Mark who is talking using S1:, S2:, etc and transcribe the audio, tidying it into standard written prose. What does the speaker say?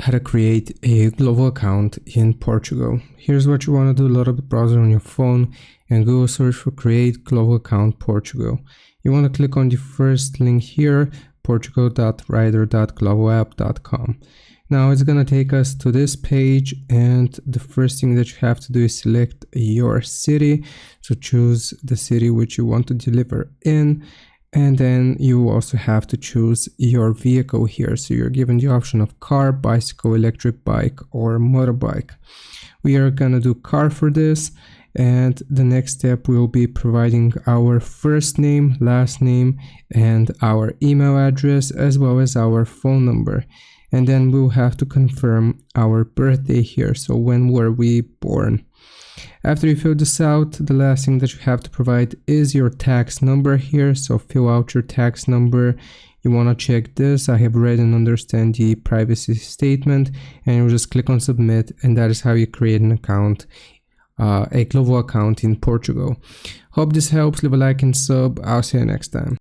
S1: how to create a Glovo account in Portugal. Here's what you want to do: load up the browser on your phone and Google search for create Glovo account Portugal. You want to click on the first link here, portugal.rider.glovoapp.com. Now it's going to take us to this page, and the first thing that you have to do is select your city. So choose the city which you want to deliver in, and then you also have to choose your vehicle here. So you're given the option of car, bicycle, electric bike, or motorbike. We are going to do car for this, and the next step will be providing our first name, last name, and our email address, as well as our phone number. And then we'll have to confirm our birthday here. So when were we born? After you fill this out, the last thing that you have to provide is your tax number here. So fill out your tax number. You want to check this. I have read and understand the privacy statement, and you just click on submit, and that is how you create an account, a Glovo account in Portugal. Hope this helps. Leave a like and sub. I'll see you next time.